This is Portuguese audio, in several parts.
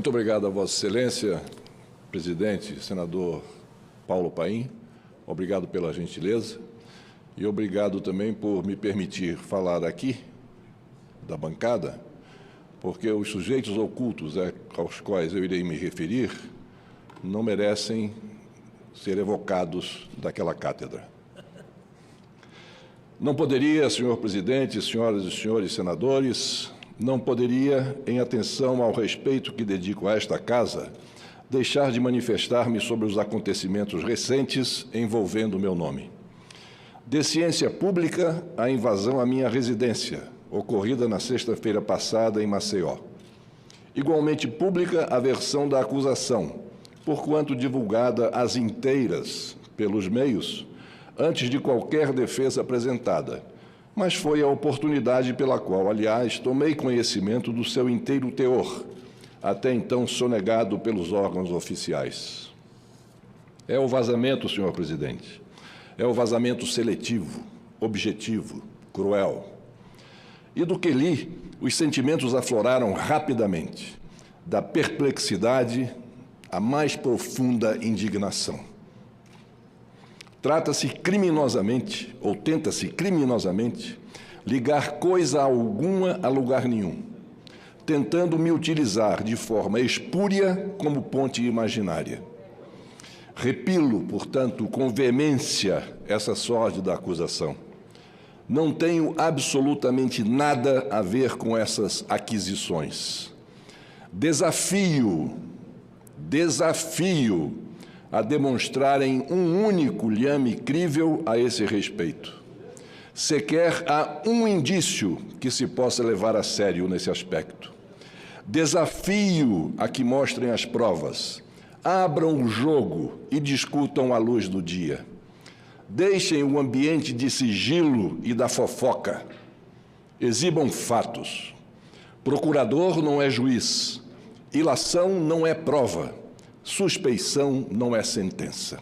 Muito obrigado a Vossa Excelência, presidente, senador Paulo Paim. Obrigado pela gentileza e obrigado também por me permitir falar aqui da bancada, porque os sujeitos ocultos aos quais eu irei me referir não merecem ser evocados daquela cátedra. Não poderia, senhor presidente, senhoras e senhores senadores, não poderia, em atenção ao respeito que dedico a esta casa, deixar de manifestar-me sobre os acontecimentos recentes envolvendo o meu nome. De ciência pública, a invasão à minha residência, ocorrida na sexta-feira passada em Maceió. Igualmente pública a versão da acusação, porquanto divulgada às inteiras pelos meios, antes de qualquer defesa apresentada, mas foi a oportunidade pela qual, aliás, tomei conhecimento do seu inteiro teor, até então sonegado pelos órgãos oficiais. É o vazamento, senhor presidente, é o vazamento seletivo, objetivo, cruel. E do que li, os sentimentos afloraram rapidamente, da perplexidade à mais profunda indignação. Trata-se criminosamente, ou tenta-se criminosamente, ligar coisa alguma a lugar nenhum, tentando me utilizar de forma espúria como ponte imaginária. Repilo, portanto, com veemência essa sórdida acusação. Não tenho absolutamente nada a ver com essas aquisições. Desafio a demonstrarem um único lhame crível a esse respeito. Sequer há um indício que se possa levar a sério nesse aspecto. Desafio a que mostrem as provas, abram o jogo e discutam à luz do dia. Deixem o ambiente de sigilo e da fofoca. Exibam fatos. Procurador não é juiz. Ilação não é prova. Suspeição não é sentença.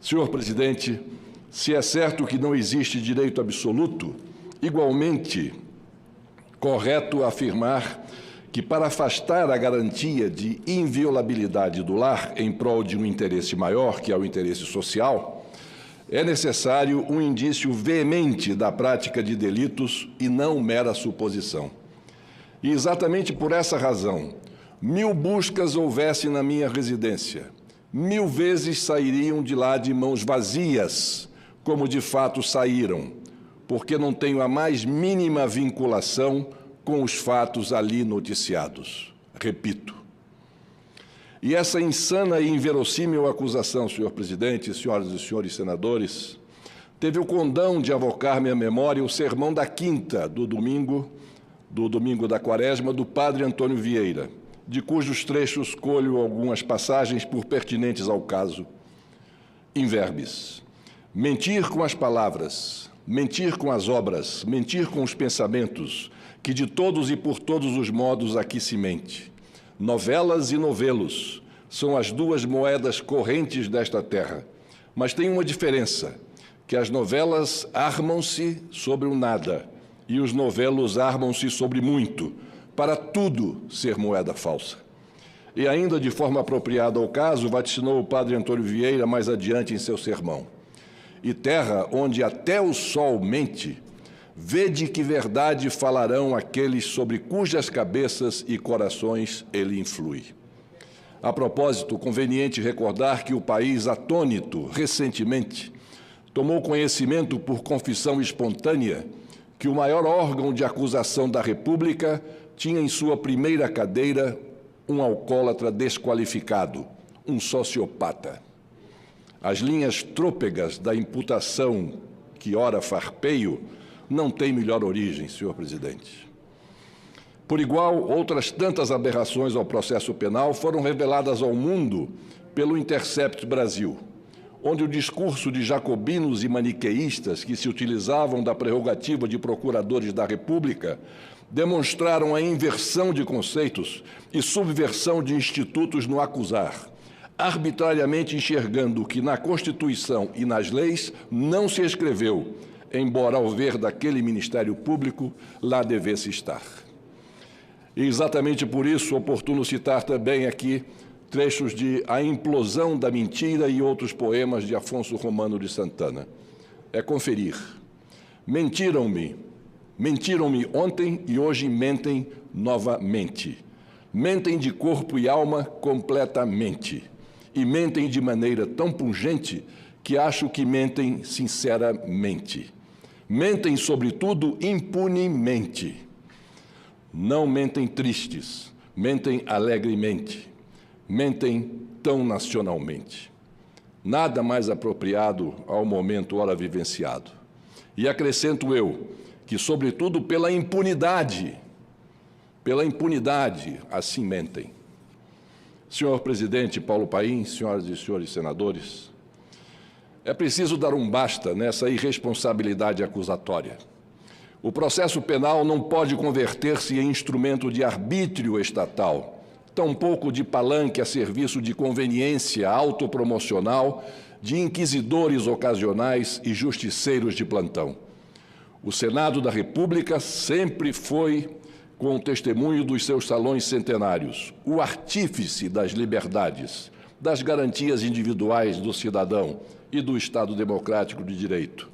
Senhor presidente, se é certo que não existe direito absoluto, igualmente correto afirmar que, para afastar a garantia de inviolabilidade do lar em prol de um interesse maior, que é o interesse social, é necessário um indício veemente da prática de delitos e não mera suposição. E exatamente por essa razão, 1000 buscas houvesse na minha residência, 1000 vezes sairiam de lá de mãos vazias, como de fato saíram, porque não tenho a mais mínima vinculação com os fatos ali noticiados. Repito. E essa insana e inverossímil acusação, senhor presidente, senhoras e senhores senadores, teve o condão de avocar-me à memória o sermão da quinta do domingo da Quaresma, do padre Antônio Vieira, de cujos trechos colho algumas passagens por pertinentes ao caso. In verbis. Mentir com as palavras, mentir com as obras, mentir com os pensamentos, que de todos e por todos os modos aqui se mente. Novelas e novelos são as duas moedas correntes desta terra, mas tem uma diferença, que as novelas armam-se sobre o nada e os novelos armam-se sobre muito, para tudo ser moeda falsa. E ainda de forma apropriada ao caso, vaticinou o padre Antônio Vieira mais adiante em seu sermão. E terra onde até o sol mente, vede que verdade falarão aqueles sobre cujas cabeças e corações ele influi. A propósito, conveniente recordar que o país atônito, recentemente, tomou conhecimento por confissão espontânea que o maior órgão de acusação da República tinha em sua primeira cadeira um alcoólatra desqualificado, um sociopata. As linhas trôpegas da imputação, que ora farpeio, não têm melhor origem, senhor presidente. Por igual, outras tantas aberrações ao processo penal foram reveladas ao mundo pelo Intercept Brasil, onde o discurso de jacobinos e maniqueístas que se utilizavam da prerrogativa de procuradores da República demonstraram a inversão de conceitos e subversão de institutos no acusar, arbitrariamente enxergando que na Constituição e nas leis não se escreveu, embora ao ver daquele Ministério Público lá devesse estar. E exatamente por isso, oportuno citar também aqui trechos de A Implosão da Mentira e outros poemas de Afonso Romano de Santana. É conferir. Mentiram-me ontem e hoje mentem novamente. Mentem de corpo e alma completamente. E mentem de maneira tão pungente que acho que mentem sinceramente. Mentem, sobretudo, impunemente. Não mentem tristes, mentem alegremente. Mentem tão nacionalmente. Nada mais apropriado ao momento ora vivenciado. E acrescento eu que, sobretudo, pela impunidade, assim mentem. Senhor presidente Paulo Paim, senhoras e senhores senadores, é preciso dar um basta nessa irresponsabilidade acusatória. O processo penal não pode converter-se em instrumento de arbítrio estatal, tampouco de palanque a serviço de conveniência autopromocional de inquisidores ocasionais e justiceiros de plantão. O Senado da República sempre foi, com o testemunho dos seus salões centenários, o artífice das liberdades, das garantias individuais do cidadão e do Estado democrático de direito.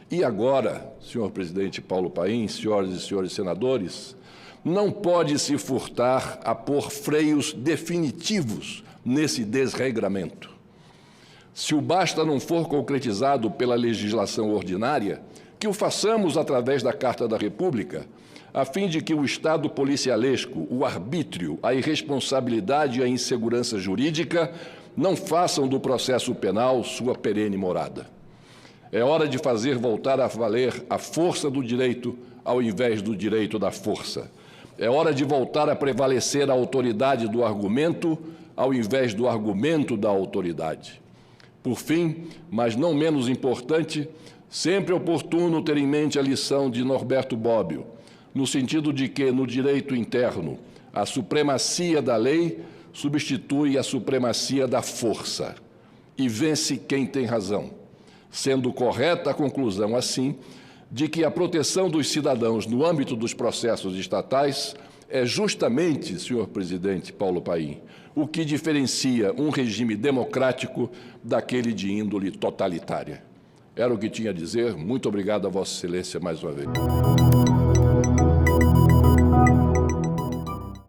E agora, senhor presidente Paulo Paim, senhoras e senhores senadores, não pode se furtar a pôr freios definitivos nesse desregramento. Se o basta não for concretizado pela legislação ordinária, que o façamos através da Carta da República, a fim de que o Estado policialesco, o arbítrio, a irresponsabilidade e a insegurança jurídica não façam do processo penal sua perene morada. É hora de fazer voltar a valer a força do direito ao invés do direito da força. É hora de voltar a prevalecer a autoridade do argumento ao invés do argumento da autoridade. Por fim, mas não menos importante, sempre oportuno ter em mente a lição de Norberto Bobbio, no sentido de que, no direito interno, a supremacia da lei substitui a supremacia da força e vence quem tem razão, sendo correta a conclusão, assim, de que a proteção dos cidadãos no âmbito dos processos estatais é justamente, senhor presidente Paulo Paim, o que diferencia um regime democrático daquele de índole totalitária. Era o que tinha a dizer. Muito obrigado a Vossa Excelência mais uma vez.